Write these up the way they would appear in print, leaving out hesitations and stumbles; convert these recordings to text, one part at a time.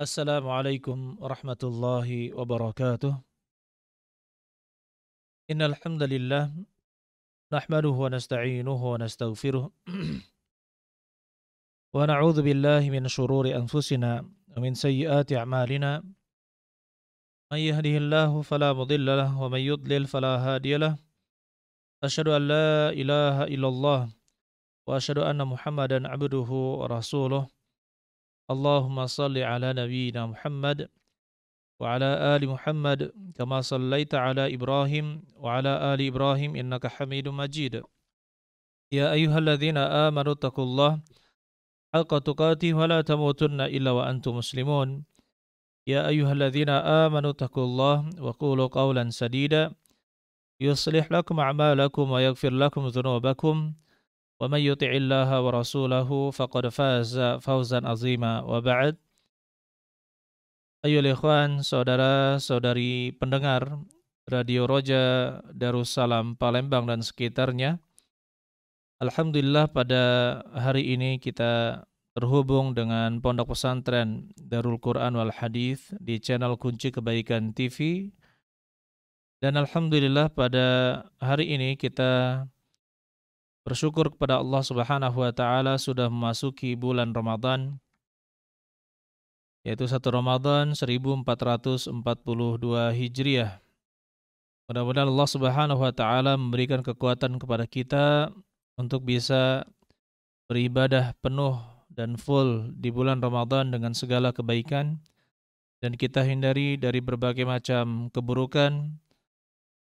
Assalamualaikum warahmatullahi wabarakatuh. Innal hamdalillah nahmaduhu wa nasta'inuhu wa nastaghfiruh wa na'udzu billahi min shururi anfusina wa min sayyiati a'malina. May yahdihillahu fala mudilla lahu wa may yudlil fala hadiyalah. Asyhadu an la ilaha illallah wa asyhadu anna Muhammadan 'abduhu wa rasuluh. Allahumma shalli ala nabiyyina Muhammad وعلى آل محمد كما صليت على إبراهيم وعلى آل إبراهيم إنك حميد مجيد يا أيها الذين آمنوا اتقوا الله حق تقاته ولا تموتن إلا وأنتم مسلمون يا أيها الذين آمنوا اتقوا الله وقولوا قولا سديدا يصلح لكم أعمالكم ويغفر لكم ذنوبكم ومن يطع الله ورسوله فقد فاز فوزا عظيما وبعد. Ayo ikhwan, saudara-saudari pendengar Radio Roja Darussalam Palembang dan sekitarnya. Alhamdulillah pada hari ini kita terhubung dengan Pondok Pesantren Darul Quran wal Hadis di channel Kunci Kebaikan TV. Dan alhamdulillah pada hari ini kita bersyukur kepada Allah Subhanahu wa taala sudah memasuki bulan Ramadan, yaitu 1 Ramadan 1442 Hijriah. Mudah-mudahan Allah Subhanahu wa taala memberikan kekuatan kepada kita untuk bisa beribadah penuh dan full di bulan Ramadan dengan segala kebaikan, dan kita hindari dari berbagai macam keburukan.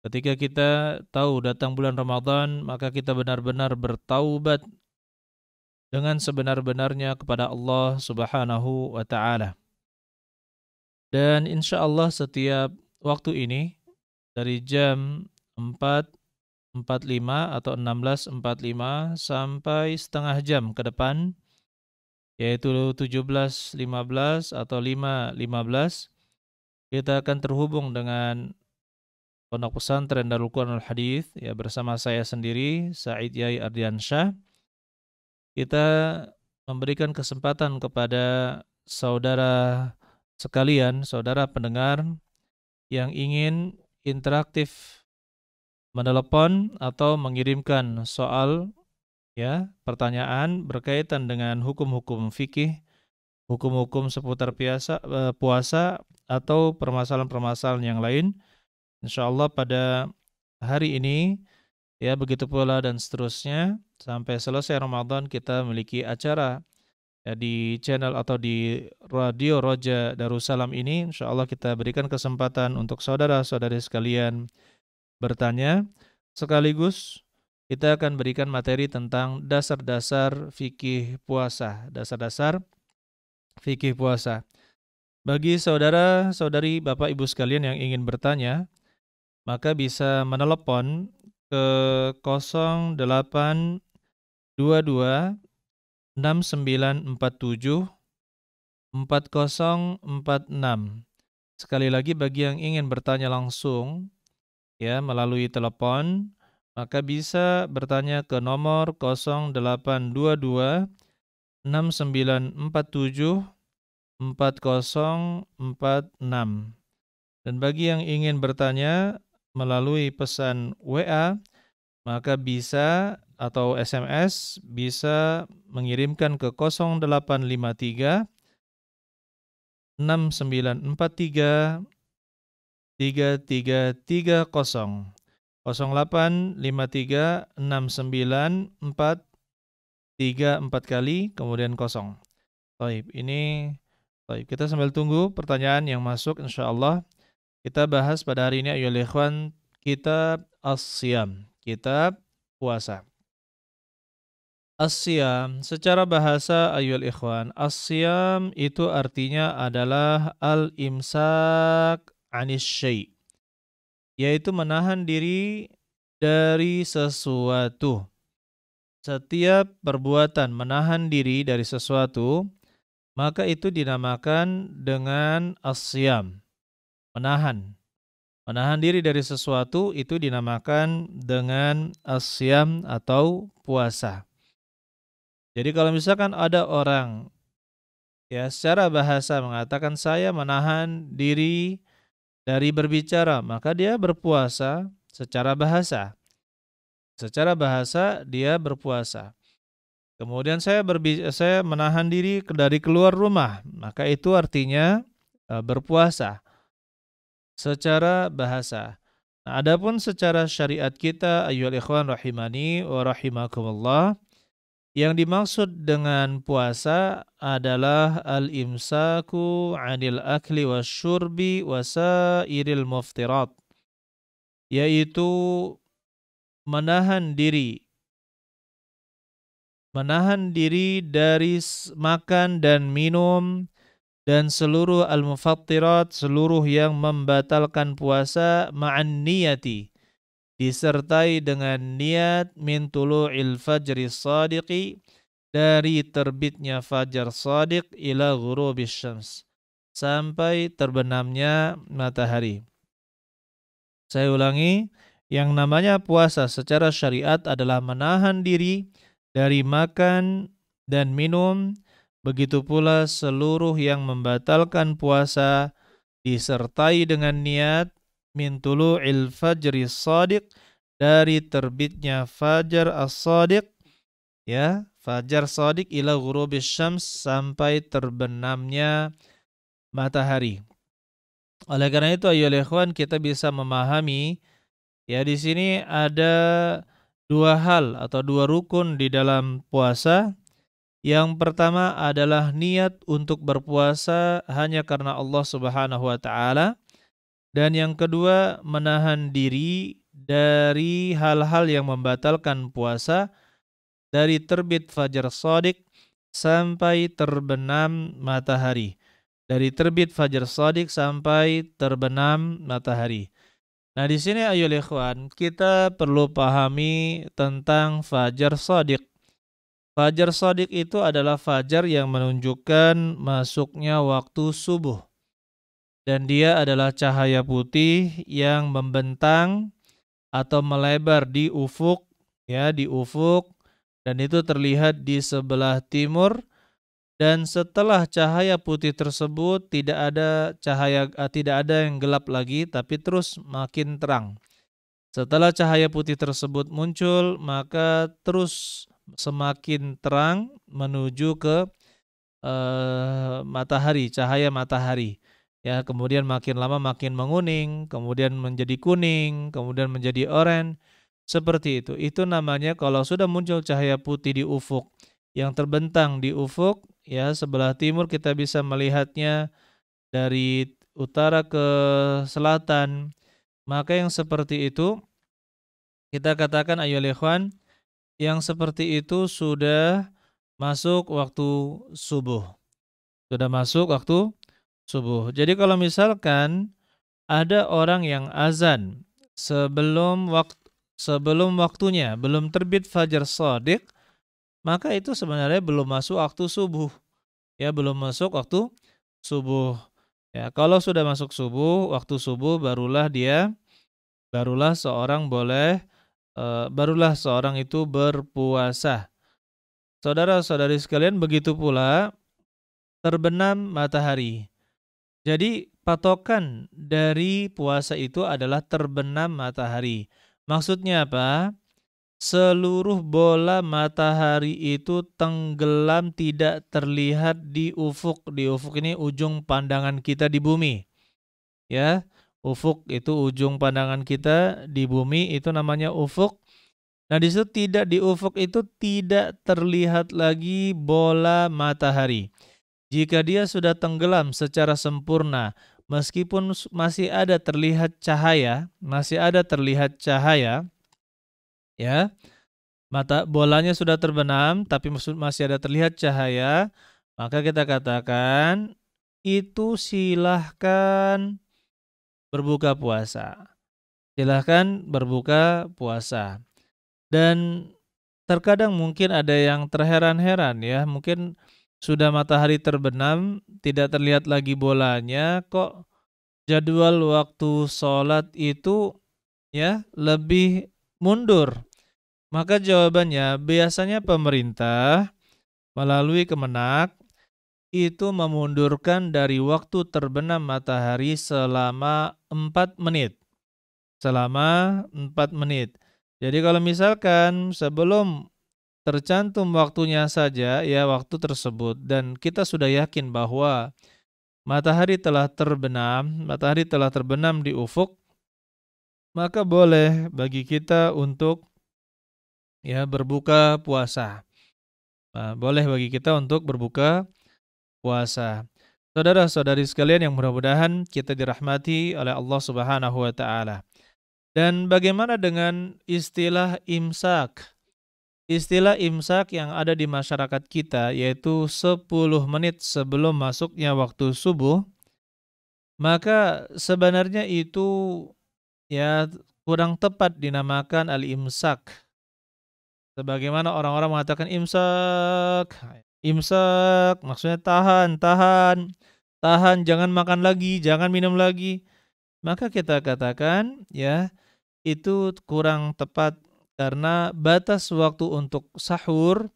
Ketika kita tahu datang bulan Ramadan, maka kita benar-benar bertaubat dengan sebenar-benarnya kepada Allah Subhanahu wa taala. Dan insya Allah setiap waktu ini dari jam 4.45 atau 16.45 sampai setengah jam ke depan, yaitu 17.15 atau 5.15, kita akan terhubung dengan Pondok Pesantren Darul Quran wal Hadis ya, bersama saya sendiri Said Yai Ardiansyah. Kita memberikan kesempatan kepada saudara sekalian, saudara pendengar yang ingin interaktif menelepon atau mengirimkan soal ya, pertanyaan berkaitan dengan hukum-hukum fikih, hukum-hukum seputar puasa atau permasalahan-permasalahan yang lain. Insyaallah pada hari ini ya, begitu pula dan seterusnya sampai selesai Ramadan kita memiliki acara ya, di channel atau di Radio Roja Darussalam ini. Insyaallah kita berikan kesempatan untuk saudara-saudari sekalian bertanya, sekaligus kita akan berikan materi tentang dasar-dasar fikih puasa, dasar-dasar fikih puasa. Bagi saudara-saudari, Bapak Ibu sekalian yang ingin bertanya, maka bisa menelepon ke 0822 6947 4046. Sekali lagi, bagi yang ingin bertanya langsung ya melalui telepon, maka bisa bertanya ke nomor 0822 6947 4046. Dan bagi yang ingin bertanya melalui pesan WA, maka bisa atau SMS bisa mengirimkan ke 0853 6943 3330, 0853 6943 kali kemudian 0. Baik, baik, kita sambil tunggu pertanyaan yang masuk. Insyaallah kita bahas pada hari ini ayolah ikhwan, kitab As-Siyam, kitab puasa. As-Siyam secara bahasa ayolah ikhwan, As-Siyam itu artinya adalah al-imsak anis syai', yaitu menahan diri dari sesuatu. Setiap perbuatan menahan diri dari sesuatu, maka itu dinamakan dengan as-siyam, menahan diri dari sesuatu itu dinamakan dengan as-siyam atau puasa. Jadi kalau misalkan ada orang ya secara bahasa mengatakan saya menahan diri dari berbicara, maka dia berpuasa secara bahasa. Secara bahasa dia berpuasa. Kemudian saya menahan diri dari keluar rumah, maka itu artinya berpuasa secara bahasa. Nah, adapun secara syariat kita, ayyuhal ikhwan rahimani wa rahimakumullah, yang dimaksud dengan puasa adalah al-imsaku 'anil akli wasyurbi wasairil muftirat, yaitu menahan diri dari makan dan minum dan seluruh al-mufattirat, seluruh yang membatalkan puasa, ma'an niyati, disertai dengan niat min tulu'il fajri sadiqi, dari terbitnya fajar sadiq ila ghurubis syams, sampai terbenamnya matahari. Saya ulangi, yang namanya puasa secara syariat adalah menahan diri dari makan dan minum, begitu pula seluruh yang membatalkan puasa disertai dengan niat min tulu'il fajri shadiq, dari terbitnya fajar as-shadiq, ya, fajar shadiq ila ghurubis syams, sampai terbenamnya matahari. Oleh karena itu ayyuhal ikhwan, kita bisa memahami ya di sini ada dua hal atau dua rukun di dalam puasa. Yang pertama adalah niat untuk berpuasa hanya karena Allah Subhanahu wa taala, dan yang kedua menahan diri dari hal-hal yang membatalkan puasa dari terbit fajar shadiq sampai terbenam matahari. Dari terbit fajar shadiq sampai terbenam matahari. Nah, di sini ayyuhal ikhwan, kita perlu pahami tentang fajar shadiq. Fajar shadiq itu adalah fajar yang menunjukkan masuknya waktu subuh. Dan dia adalah cahaya putih yang membentang atau melebar di ufuk, ya, di ufuk, dan itu terlihat di sebelah timur. Dan setelah cahaya putih tersebut tidak ada yang gelap lagi, tapi terus makin terang. Setelah cahaya putih tersebut muncul, maka terus semakin terang menuju ke matahari, cahaya matahari. Ya, kemudian makin lama makin menguning, kemudian menjadi kuning, kemudian menjadi oranye, seperti itu. Itu namanya kalau sudah muncul cahaya putih di ufuk, yang terbentang di ufuk, ya sebelah timur, kita bisa melihatnya dari utara ke selatan. Maka yang seperti itu kita katakan ayyuhal ikhwan, yang seperti itu sudah masuk waktu subuh. Sudah masuk waktu subuh. Jadi kalau misalkan ada orang yang azan sebelum waktunya, belum terbit fajar shadiq, maka itu sebenarnya belum masuk waktu subuh. Ya, belum masuk waktu subuh. Ya, kalau sudah masuk subuh, waktu subuh, barulah seorang itu berpuasa. Saudara-saudari sekalian, begitu pula terbenam matahari. Jadi patokan dari puasa itu adalah terbenam matahari. Maksudnya apa? Seluruh bola matahari itu tenggelam, tidak terlihat di ufuk. Di ufuk ini ujung pandangan kita di bumi. Ya, ufuk itu ujung pandangan kita di bumi, itu namanya ufuk. Nah, di situ di ufuk itu tidak terlihat lagi bola matahari. Jika dia sudah tenggelam secara sempurna, meskipun masih ada terlihat cahaya, ya, bolanya sudah terbenam, tapi masih ada terlihat cahaya, maka kita katakan itu silahkan berbuka puasa. Silahkan berbuka puasa. Dan terkadang mungkin ada yang terheran-heran, ya, mungkin sudah matahari terbenam, tidak terlihat lagi bolanya, kok jadwal waktu sholat itu, ya, lebih mundur. Maka jawabannya, biasanya pemerintah melalui Kemenak itu memundurkan dari waktu terbenam matahari selama 4 menit. Selama 4 menit. Jadi kalau misalkan sebelum tercantum waktunya saja, ya waktu tersebut, dan kita sudah yakin bahwa matahari telah terbenam di ufuk, maka boleh bagi kita untuk ya berbuka puasa. Nah, boleh bagi kita untuk berbuka puasa. Saudara-saudari sekalian yang mudah-mudahan kita dirahmati oleh Allah Subhanahu wa taala. Dan bagaimana dengan istilah imsak? Istilah imsak yang ada di masyarakat kita yaitu 10 menit sebelum masuknya waktu subuh, maka sebenarnya itu ya kurang tepat dinamakan al-imsak. Sebagaimana orang-orang mengatakan imsak, imsak maksudnya tahan, tahan, tahan, jangan makan lagi, jangan minum lagi. Maka kita katakan ya itu kurang tepat karena batas waktu untuk sahur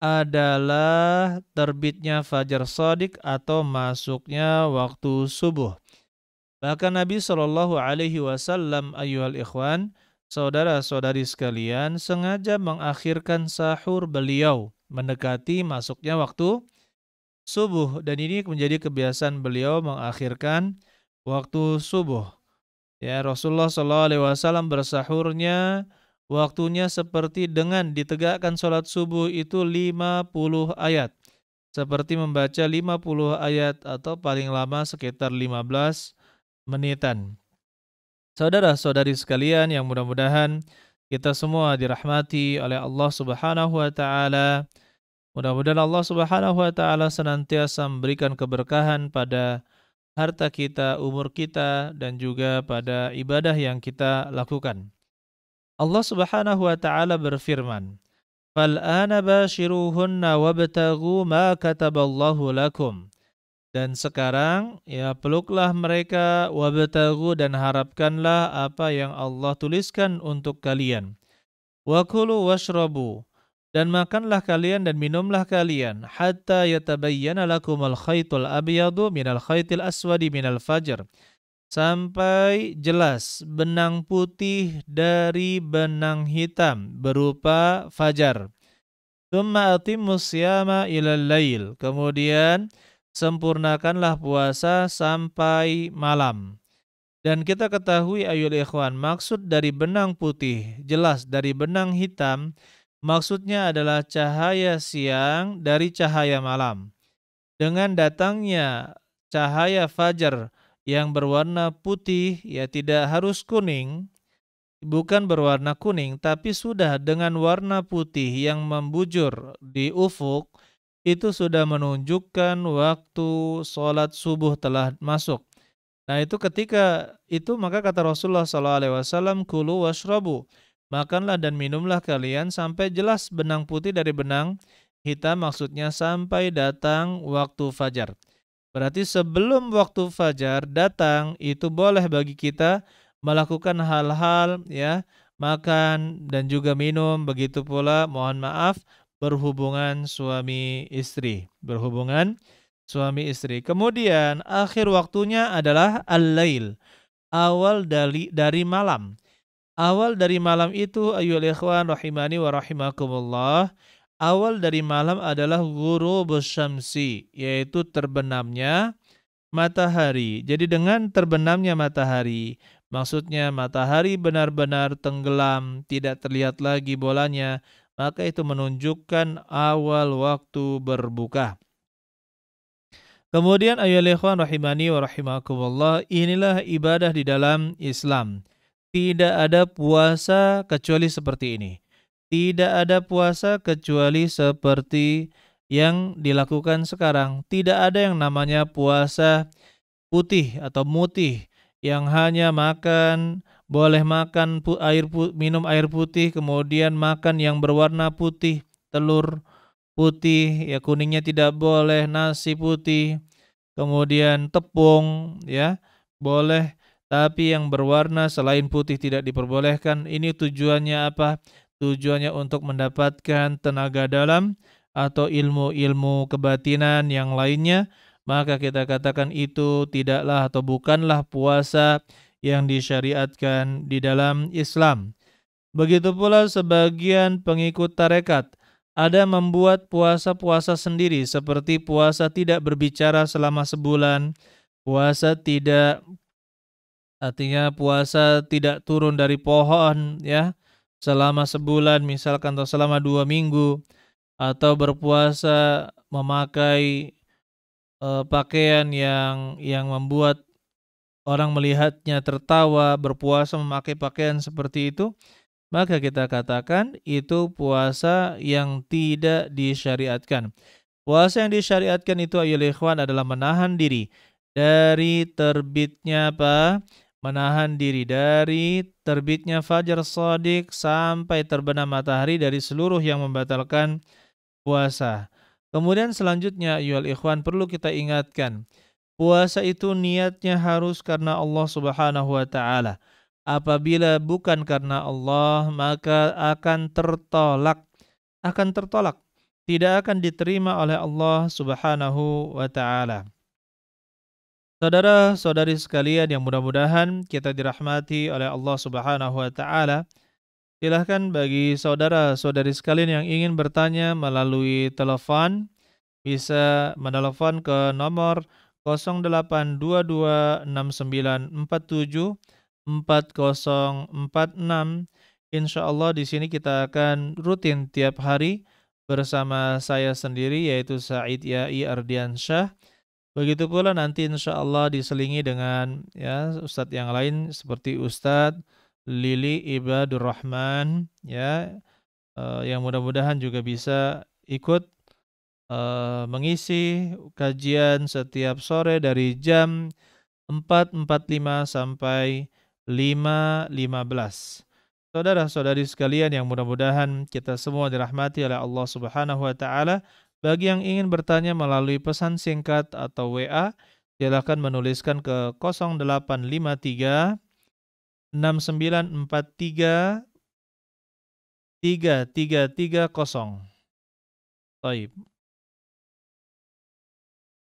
adalah terbitnya fajar shadiq atau masuknya waktu subuh. Bahkan Nabi Shallallahu Alaihi Wasallam, ayyuhal ikhwan, saudara-saudari sekalian, sengaja mengakhirkan sahur beliau mendekati masuknya waktu subuh, dan ini menjadi kebiasaan beliau mengakhirkan waktu subuh. Ya, Rasulullah Shallallahu Alaihi Wasallam bersahurnya waktunya seperti dengan ditegakkan sholat subuh itu 50 ayat. Seperti membaca 50 ayat atau paling lama sekitar 15 menitan. Saudara-saudari sekalian yang mudah-mudahan kita semua dirahmati oleh Allah Subhanahu wa taala. Mudah-mudahan Allah Subhanahu wa taala senantiasa memberikan keberkahan pada harta kita, umur kita, dan juga pada ibadah yang kita lakukan. Allah Subhanahu wa taala berfirman, "Fal'ana bashiruhunna wabtaghu ma kataballahu lakum." Dan sekarang ya peluklah mereka, wabtaghu, dan harapkanlah apa yang Allah tuliskan untuk kalian. Wa kulu washrabu, dan makanlah kalian dan minumlah kalian hatta yatabayyana lakumul khaytul abyadu minal khaytil aswadi minal fajr, sampai jelas benang putih dari benang hitam berupa fajar. Tsumma atimmus siyama ilal lail, kemudian sempurnakanlah puasa sampai malam. Dan kita ketahui ayol ikhwan, maksud dari benang putih, jelas dari benang hitam, maksudnya adalah cahaya siang dari cahaya malam. Dengan datangnya cahaya fajar yang berwarna putih, ya tidak harus kuning, bukan berwarna kuning, tapi sudah dengan warna putih yang membujur di ufuk, itu sudah menunjukkan waktu sholat subuh telah masuk. Nah itu ketika itu maka kata Rasulullah SAW, kulu washrabu, makanlah dan minumlah kalian sampai jelas benang putih dari benang hitam, maksudnya sampai datang waktu fajar. Berarti sebelum waktu fajar datang itu boleh bagi kita melakukan hal-hal ya, makan dan juga minum, begitu pula mohon maaf berhubungan suami istri, berhubungan suami istri. Kemudian akhir waktunya adalah al-lail, awal dari malam. Awal dari malam itu ayyuhal ikhwan rahimani wa rahimakumullah, awal dari malam adalah ghurubus syamsi, yaitu terbenamnya matahari. Jadi dengan terbenamnya matahari, maksudnya matahari benar-benar tenggelam, tidak terlihat lagi bolanya, maka itu menunjukkan awal waktu berbuka. Kemudian ayyuhal ikhwan rahimani wa rahimakumullah, inilah ibadah di dalam Islam. Tidak ada puasa kecuali seperti ini. Tidak ada puasa kecuali seperti yang dilakukan sekarang. Tidak ada yang namanya puasa putih atau mutih yang hanya makan, boleh makan minum air putih, kemudian makan yang berwarna putih, telur putih, ya kuningnya tidak boleh, nasi putih, kemudian tepung, ya boleh, tapi yang berwarna selain putih tidak diperbolehkan. Ini tujuannya apa? Tujuannya untuk mendapatkan tenaga dalam atau ilmu-ilmu kebatinan yang lainnya, maka kita katakan itu tidaklah atau bukanlah puasa yang disyariatkan di dalam Islam. Begitu pula sebagian pengikut tarekat ada membuat puasa-puasa sendiri seperti puasa tidak berbicara selama sebulan, puasa tidak artinya puasa tidak turun dari pohon ya selama sebulan misalkan atau selama 2 minggu, atau berpuasa memakai pakaian yang membuat orang melihatnya tertawa, berpuasa memakai pakaian seperti itu, maka kita katakan itu puasa yang tidak disyariatkan. Puasa yang disyariatkan itu ayolah ikhwan adalah menahan diri dari terbitnya apa? Menahan diri dari terbitnya fajar shadiq sampai terbenam matahari dari seluruh yang membatalkan puasa. Kemudian selanjutnya ayolah ikhwan perlu kita ingatkan, puasa itu niatnya harus karena Allah Subhanahu wa taala. Apabila bukan karena Allah, maka akan tertolak. Tidak akan diterima oleh Allah Subhanahu wa taala. Saudara-saudari sekalian yang mudah-mudahan kita dirahmati oleh Allah Subhanahu wa taala, silahkan bagi saudara-saudari sekalian yang ingin bertanya melalui telepon, bisa menelepon ke nomor 082269474046. Insyaallah di sini kita akan rutin tiap hari bersama saya sendiri yaitu Said Yai Ardiansyah. Begitu pula nanti insyaallah diselingi dengan ya ustadz yang lain seperti Ustadz Lili Ibadur Rahman ya, yang mudah-mudahan juga bisa ikut mengisi kajian setiap sore dari jam 4.45 sampai 5.15. Saudara-saudari sekalian yang mudah-mudahan kita semua dirahmati oleh Allah Subhanahu wa taala. Bagi yang ingin bertanya melalui pesan singkat atau WA, silakan menuliskan ke 0853 6943 3330. Baik.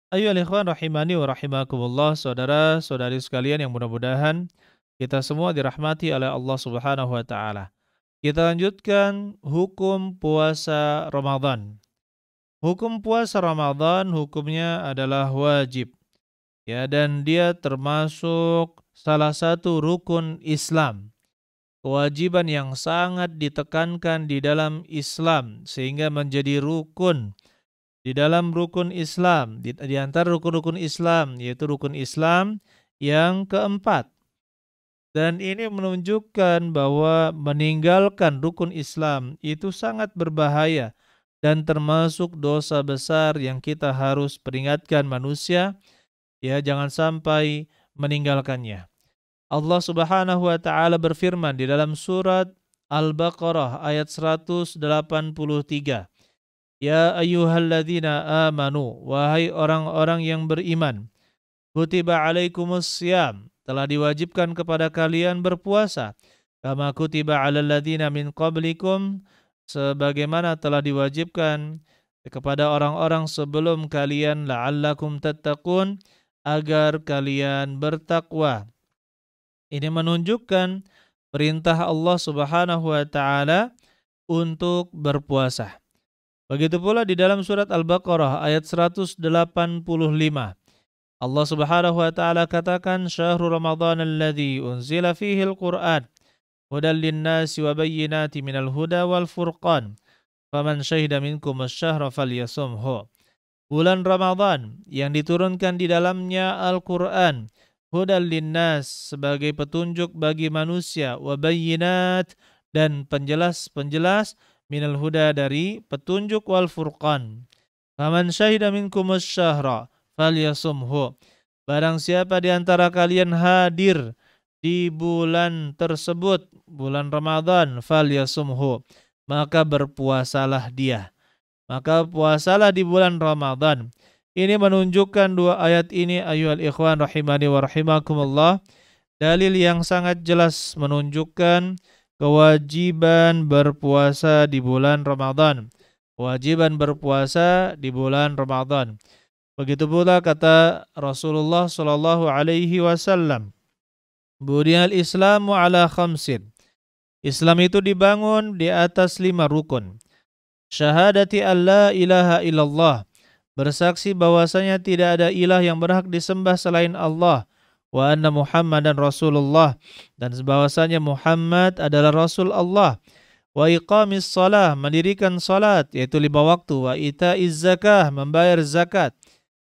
Ayo ikhwan rahimani wa rahimakumullah, saudara-saudari sekalian yang mudah-mudahan kita semua dirahmati oleh Allah Subhanahu wa taala. Kita lanjutkan hukum puasa Ramadan. Hukum puasa Ramadan hukumnya adalah wajib. Ya, dan dia termasuk salah satu rukun Islam. Kewajiban yang sangat ditekankan di dalam Islam sehingga menjadi rukun di dalam rukun Islam, di antara rukun-rukun Islam, yaitu rukun Islam yang keempat. Dan ini menunjukkan bahwa meninggalkan rukun Islam itu sangat berbahaya dan termasuk dosa besar yang kita harus peringatkan manusia, ya jangan sampai meninggalkannya. Allah Subhanahu wa taala berfirman di dalam surat Al-Baqarah ayat 183. Ya ayyuhalladzina amanu, wahai orang-orang yang beriman, kutiba alaikumus syiyam, telah diwajibkan kepada kalian berpuasa, kama kutiba alal ladzina min qablikum, sebagaimana telah diwajibkan kepada orang-orang sebelum kalian, la'allakum tattaqun, agar kalian bertakwa. Ini menunjukkan perintah Allah Subhanahu wa taala untuk berpuasa. Begitu pula di dalam surat Al-Baqarah ayat 185. Allah Subhanahu wa taala katakan, "Syahrul Ramadan alladzi unzila fihi al-Qur'an hudan lin-nasi wa bayyinatin minal huda wal furqan. Faman syahida minkum asy-syahra falyasumhu." Bulan Ramadan yang diturunkan di dalamnya Al-Qur'an, hudan linnas, sebagai petunjuk bagi manusia, wa bayyinat, dan penjelas-penjelas, minal huda, dari petunjuk, wal furqan. Faman syahida minkum asy-syahra falyasumhu. Barang siapa di antara kalian hadir di bulan tersebut, bulan Ramadan, falyasumhu, maka berpuasalah dia. Maka puasalah di bulan Ramadan. Ini menunjukkan dua ayat ini ayyuhal ikhwan rahimani wa rahimakumullah, dalil yang sangat jelas menunjukkan kewajiban berpuasa di bulan Ramadan. kewajiban berpuasa di bulan Ramadan. Begitu pula kata Rasulullah sallallahu alaihi wasallam, "Buniyal Islamu ala khamsin." Islam itu dibangun di atas 5 rukun. Syahadati an la ilaha illallah, bersaksi bahwasanya tidak ada ilah yang berhak disembah selain Allah, wa anna Muhammadan Rasulullah, dan bahwasanya Muhammad adalah Rasul Allah, wa iqamis salah, mendirikan salat yaitu 5 waktu, wa itaiz zakah, membayar zakat,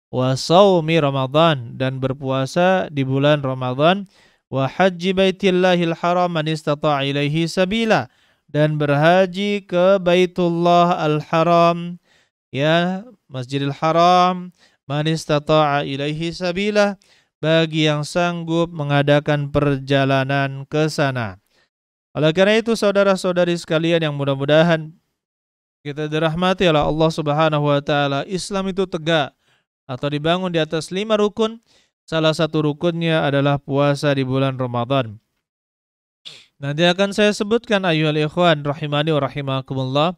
wa saumi Ramadan, dan berpuasa di bulan Ramadan, wa haji baitillahil haram man istata'a ilaihi sabila, dan berhaji ke Baitullah al-Haram, ya, Masjidil Haram, man istata'a ilaihi sabila, bagi yang sanggup mengadakan perjalanan ke sana. Oleh karena itu saudara-saudari sekalian yang mudah-mudahan kita dirahmati oleh Allah Subhanahu wa taala, Islam itu tegak atau dibangun di atas 5 rukun. Salah satu rukunnya adalah puasa di bulan Ramadan. Nanti akan saya sebutkan ayyuhal ikhwan rahimani wa rahimakumullah,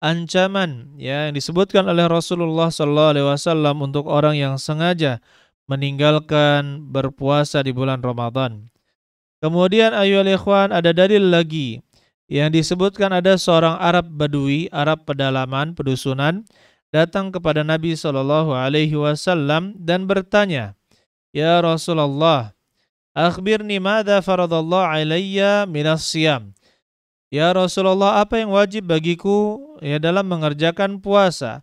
ancaman ya yang disebutkan oleh Rasulullah sallallahu alaihi wasallam untuk orang yang sengaja meninggalkan berpuasa di bulan Ramadan. Kemudian ayyuhal ikhwan, ada dalil lagi yang disebutkan ada seorang Arab Badui, Arab pedalaman, pedusunan, datang kepada Nabi sallallahu alaihi wasallam dan bertanya, "Ya Rasulullah, akhbirni madza faradallahu alayya minas siyam." Ya Rasulullah, apa yang wajib bagiku ya dalam mengerjakan puasa?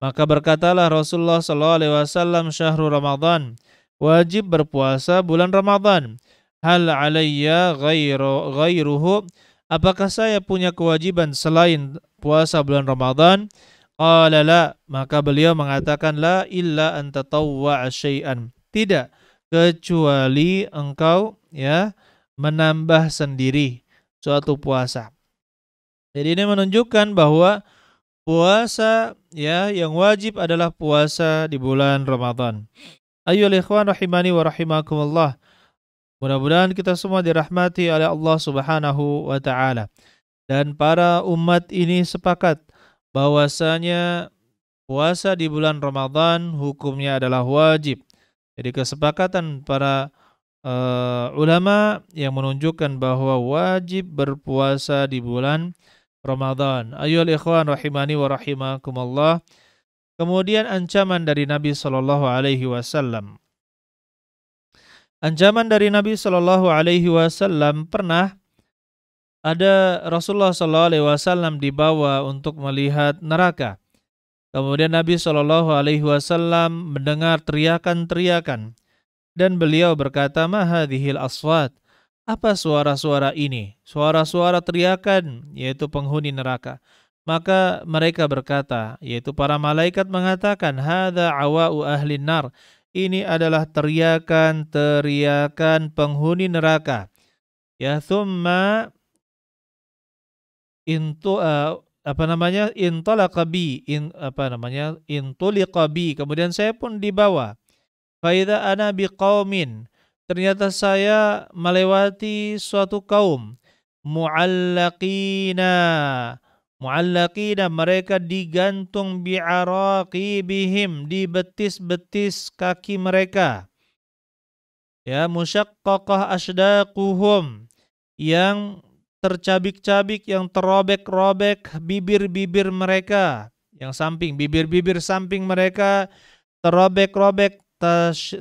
Maka berkatalah Rasulullah sallallahu alaihi wasallam, "Syahrul Ramadan." Wajib berpuasa bulan Ramadan. "Hal alayya ghairuhu?" Apakah saya punya kewajiban selain puasa bulan Ramadan? Qala la. Maka beliau mengatakan, la illa an tatawwa'a syai'an. Tidak, kecuali engkau ya menambah sendiri suatu puasa. Jadi ini menunjukkan bahwa puasa ya yang wajib adalah puasa di bulan Ramadan. Ayyuhal ikhwan rahimani wa rahimakumullah. Mudah-mudahan kita semua dirahmati oleh Allah Subhanahu wa taala. Dan para umat ini sepakat bahwasanya puasa di bulan Ramadan hukumnya adalah wajib. Jadi kesepakatan para ulama yang menunjukkan bahwa wajib berpuasa di bulan Ramadan. Ayyuhal ikhwan rahimani wa rahimakumullah. Kemudian ancaman dari Nabi sallallahu alaihi wasallam. Ancaman dari Nabi sallallahu alaihi wasallam, pernah ada Rasulullah sallallahu alaihi wasallam dibawa untuk melihat neraka. Kemudian Nabi sallallahu alaihi wasallam mendengar teriakan-teriakan dan beliau berkata, "Ma hadhil aswat?" Apa suara-suara ini? Suara-suara teriakan, yaitu penghuni neraka. Maka mereka berkata, yaitu para malaikat mengatakan, "Hadza awa'u ahlin nar." Ini adalah teriakan-teriakan penghuni neraka. Ya, thumma intalaqa bi, intuliqa bi. Kemudian saya pun dibawa. Fa idza ana biqaumin. Ternyata saya melewati suatu kaum, mu'allaqina, mereka digantung bi'araqibihim, di betis-betis kaki mereka. Ya, musyaqqaqah asdaquhum, yang tercabik-cabik, yang terobek-robek bibir-bibir mereka, yang samping, bibir-bibir samping mereka terobek-robek,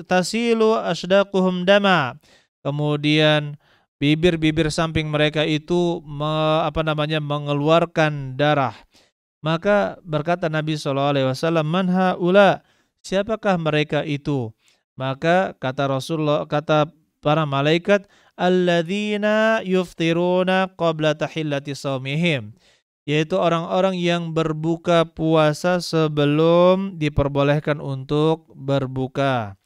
tasilu asdaquhum dama. Kemudian bibir-bibir samping mereka itu mengeluarkan darah. Maka berkata Nabi SAW, "Man haula?" Siapakah mereka itu? Maka kata Rasulullah, kata para malaikat, "Alladzina yuftiruna qabla tahillati shaumihim." Yaitu orang-orang yang berbuka puasa sebelum diperbolehkan untuk berbuka.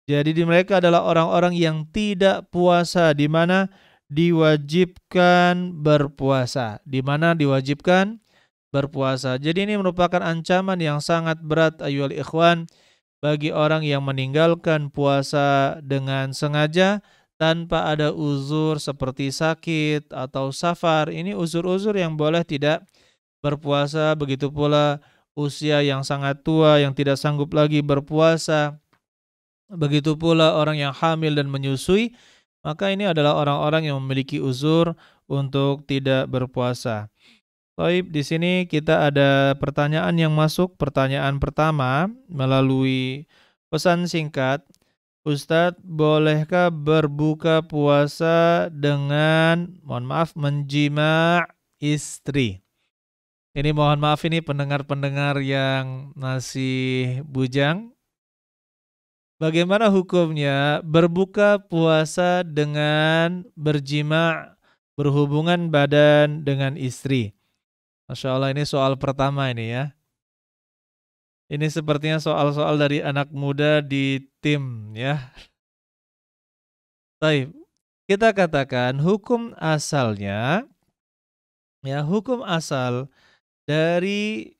Jadi di mereka adalah orang-orang yang tidak puasa, di mana diwajibkan berpuasa. Di mana diwajibkan berpuasa. Jadi ini merupakan ancaman yang sangat berat ayyuhal ikhwan bagi orang yang meninggalkan puasa dengan sengaja tanpa ada uzur seperti sakit atau safar. Ini uzur-uzur yang boleh tidak berpuasa, begitu pula usia yang sangat tua yang tidak sanggup lagi berpuasa, begitu pula orang yang hamil dan menyusui, maka ini adalah orang-orang yang memiliki uzur untuk tidak berpuasa. Baik, di sini kita ada pertanyaan yang masuk. Pertanyaan pertama melalui pesan singkat. Ustadz, bolehkah berbuka puasa dengan, mohon maaf, menjima istri? Ini mohon maaf, ini pendengar-pendengar yang masih bujang. Bagaimana hukumnya berbuka puasa dengan berjima, berhubungan badan dengan istri? Masya Allah, ini soal pertama ini ya. Ini sepertinya soal-soal dari anak muda di tim ya. Baik, kita katakan hukum asalnya, ya, hukum asal dari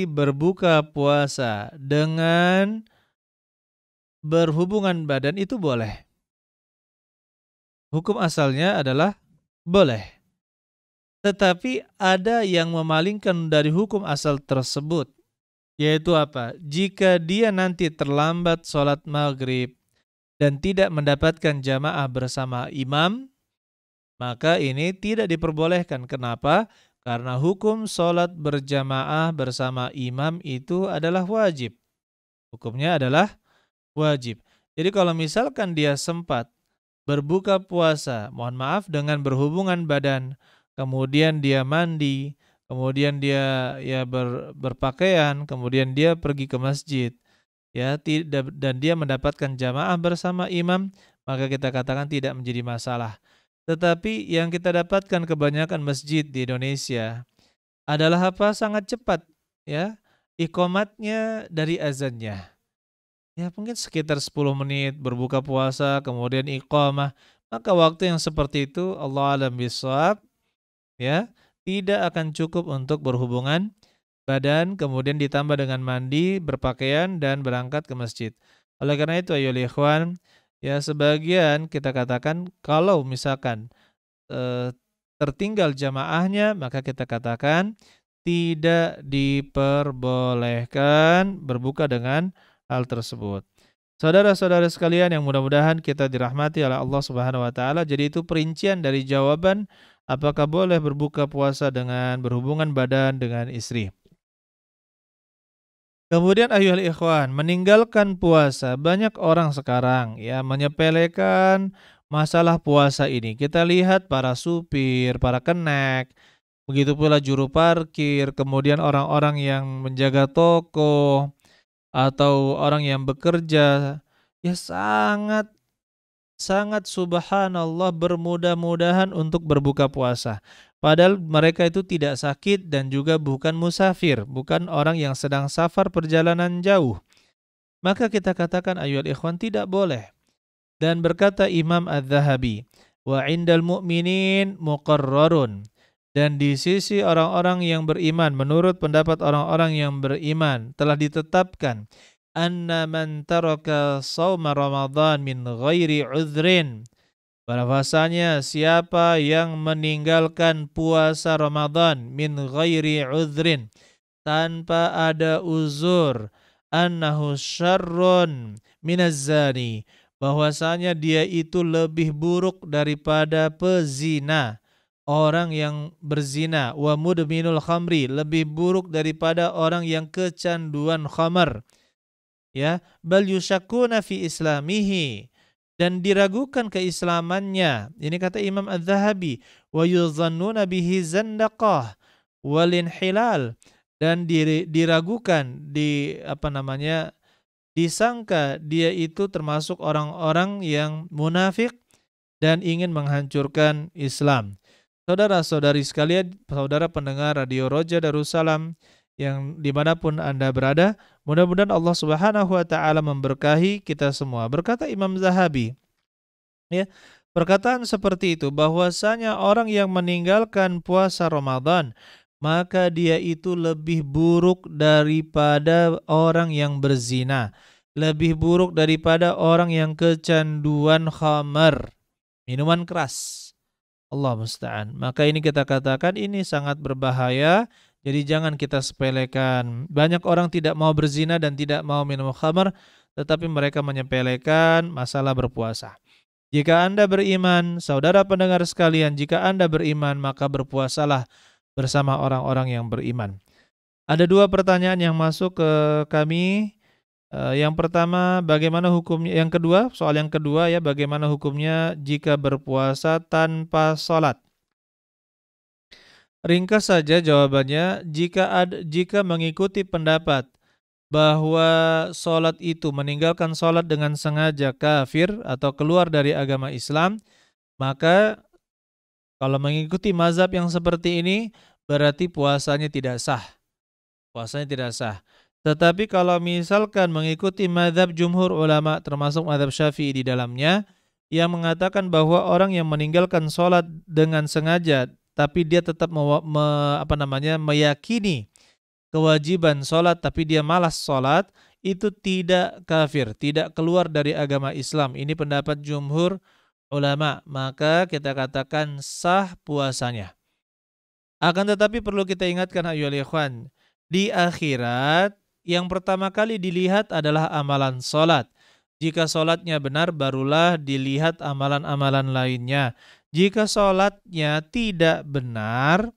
berbuka puasa dengan berhubungan badan itu boleh. Hukum asalnya adalah boleh. Tetapi ada yang memalingkan dari hukum asal tersebut. Yaitu apa? Jika dia nanti terlambat sholat maghrib dan tidak mendapatkan jamaah bersama imam, maka ini tidak diperbolehkan. Kenapa? Karena hukum sholat berjamaah bersama imam itu adalah wajib. Hukumnya adalah wajib. Jadi kalau misalkan dia sempat berbuka puasa, mohon maaf, dengan berhubungan badan, kemudian dia mandi, kemudian dia berpakaian, kemudian dia pergi ke masjid, ya, dan dia mendapatkan jamaah bersama imam, maka kita katakan tidak menjadi masalah. Tetapi yang kita dapatkan kebanyakan masjid di Indonesia adalah apa? Sangat cepat, ya, iqamatnya dari azannya. Ya, mungkin sekitar 10 menit berbuka puasa, kemudian iqamah. Maka waktu yang seperti itu, Allah alam bisawab, ya, tidak akan cukup untuk berhubungan badan, kemudian ditambah dengan mandi, berpakaian, dan berangkat ke masjid. Oleh karena itu, ayolah ikhwan, ya, sebagian kita katakan kalau misalkan tertinggal jamaahnya, maka kita katakan tidak diperbolehkan berbuka dengan hal tersebut. Saudara-saudara sekalian yang mudah-mudahan kita dirahmati oleh Allah Subhanahu wa taala, jadi itu perincian dari jawaban apakah boleh berbuka puasa dengan berhubungan badan dengan istri. Kemudian ayyuhal ikhwan, meninggalkan puasa, banyak orang sekarang ya menyepelekan masalah puasa ini. Kita lihat para supir, para kenek, begitu pula juru parkir, kemudian orang-orang yang menjaga toko atau orang yang bekerja, ya sangat subhanallah bermudah-mudahan untuk berbuka puasa. Padahal mereka itu tidak sakit dan juga bukan musafir, bukan orang yang sedang safar perjalanan jauh. Maka kita katakan ayyuhal ikhwan tidak boleh. Dan berkata Imam Az-Zahabi, wa indal mu'minin muqarrarun. Dan di sisi orang-orang yang beriman, menurut pendapat orang-orang yang beriman, telah ditetapkan anna man taraka shauma Ramadan min ghairi uzrin, bahwasanya siapa yang meninggalkan puasa Ramadan min ghairi uzrin, tanpa ada uzur, annahu syarrun minaz zani, bahwasanya dia itu lebih buruk daripada pezina, orang yang berzina, wa mudminul khamri, lebih buruk daripada orang yang kecanduan khamar. Ya, bal yusyakuna fi islamihi, dan diragukan keislamannya. Ini kata Imam Az-Zahabi, wa yuzannuna bihi zandaqah wal inhilal, dan diragukan disangka dia itu termasuk orang-orang yang munafik dan ingin menghancurkan Islam. Saudara-saudari sekalian, saudara pendengar Radio Roja Darussalam yang dimanapun Anda berada, mudah-mudahan Allah Subhanahu wa taala memberkahi kita semua. Berkata Imam Zahabi, ya, perkataan seperti itu bahwasanya orang yang meninggalkan puasa Ramadan, maka dia itu lebih buruk daripada orang yang berzina, lebih buruk daripada orang yang kecanduan khamar, minuman keras. Allah musta'an. Maka ini kita katakan ini sangat berbahaya. Jadi jangan kita sepelekan. Banyak orang tidak mau berzina dan tidak mau minum khamar, tetapi mereka menyepelekan masalah berpuasa. Jika Anda beriman, saudara pendengar sekalian, jika Anda beriman, maka berpuasalah bersama orang-orang yang beriman. Ada dua pertanyaan yang masuk ke kami. Yang pertama, bagaimana hukumnya? Yang kedua, soal yang kedua ya, bagaimana hukumnya jika berpuasa tanpa sholat? Ringkas saja jawabannya, jika mengikuti pendapat bahwa sholat itu meninggalkan sholat dengan sengaja kafir atau keluar dari agama Islam, maka kalau mengikuti mazhab yang seperti ini berarti puasanya tidak sah. Puasanya tidak sah. Tetapi kalau misalkan mengikuti mazhab jumhur ulama termasuk mazhab Syafi'i di dalamnya yang mengatakan bahwa orang yang meninggalkan sholat dengan sengaja tapi dia tetap meyakini kewajiban sholat tapi dia malas sholat, itu tidak kafir, tidak keluar dari agama Islam. Ini pendapat jumhur ulama, maka kita katakan sah puasanya. Akan tetapi perlu kita ingatkan ayyuhal ikhwan, di akhirat yang pertama kali dilihat adalah amalan sholat. Jika sholatnya benar barulah dilihat amalan-amalan lainnya. Jika sholatnya tidak benar,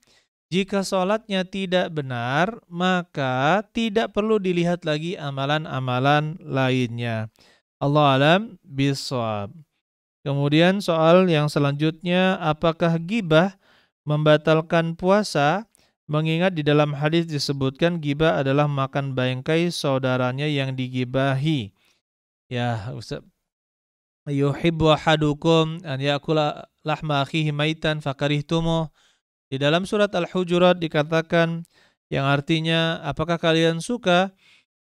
maka tidak perlu dilihat lagi amalan-amalan lainnya. Allah alam bishawab. Kemudian soal yang selanjutnya, apakah ghibah membatalkan puasa? Mengingat di dalam hadis disebutkan ghibah adalah makan bangkai saudaranya yang digibahi. Ya, Ustaz. Yuhibbu ahadukum an ya'kula lahma akhihi maitan fakarihtumu. Di dalam surat Al-Hujurat dikatakan yang artinya apakah kalian suka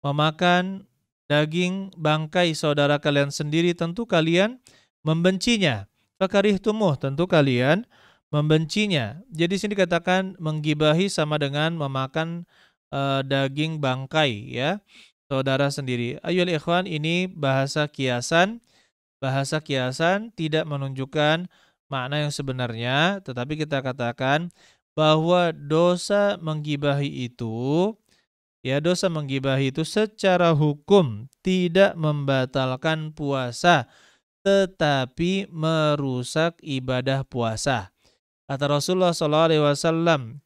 memakan daging bangkai saudara kalian sendiri, tentu kalian membencinya. Fakarihtumuh, tentu kalian membencinya. Jadi sini dikatakan menggibahi sama dengan memakan daging bangkai ya saudara sendiri. Ayyuhal ikhwan, ini bahasa kiasan. Bahasa kiasan tidak menunjukkan makna yang sebenarnya, tetapi kita katakan bahwa dosa menggibahi itu secara hukum tidak membatalkan puasa, tetapi merusak ibadah puasa. Kata Rasulullah SAW,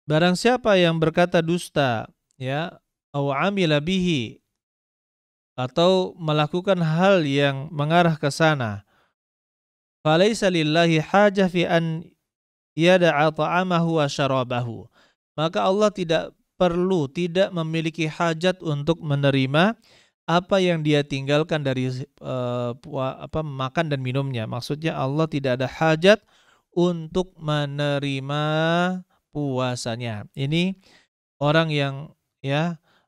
barang siapa yang berkata dusta, ya, au amila bihi, atau melakukan hal yang mengarah ke sana, falaisa lillahi hajah fi an yada'a ta'amahu wa syarabahu. Maka Allah tidak memiliki hajat untuk menerima apa yang dia tinggalkan dari makan dan minumnya. Maksudnya Allah tidak ada hajat untuk menerima puasanya. Ini orang yang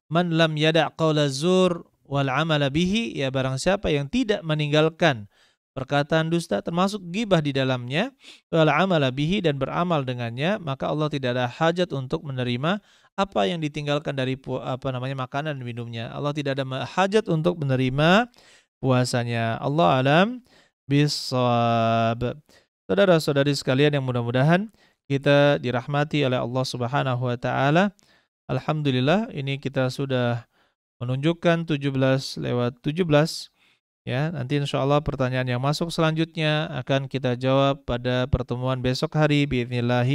man lam yada' qaula zur wal amala bihi, ya barang siapa yang tidak meninggalkan perkataan dusta termasuk ghibah di dalamnya, wal amala bihi, dan beramal dengannya, maka Allah tidak ada hajat untuk menerima apa yang ditinggalkan dari makanan dan minumnya. Allah tidak ada hajat untuk menerima puasanya. Allah alam bisawab. Saudara-saudari sekalian yang mudah-mudahan kita dirahmati oleh Allah Subhanahu wa taala. Alhamdulillah, ini kita sudah menunjukkan 17 lewat 17. Ya, nanti insyaallah pertanyaan yang masuk selanjutnya akan kita jawab pada pertemuan besok hari biidznillah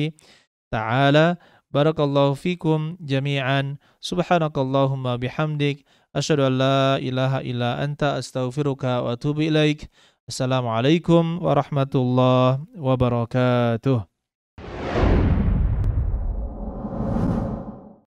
taala. Barakallahu fikum jami'an. Subhanakallahumma bihamdik asyhadu an la ilaha illa anta astaghfiruka wa atubu ilaik. Assalamualaikum warahmatullahi wabarakatuh.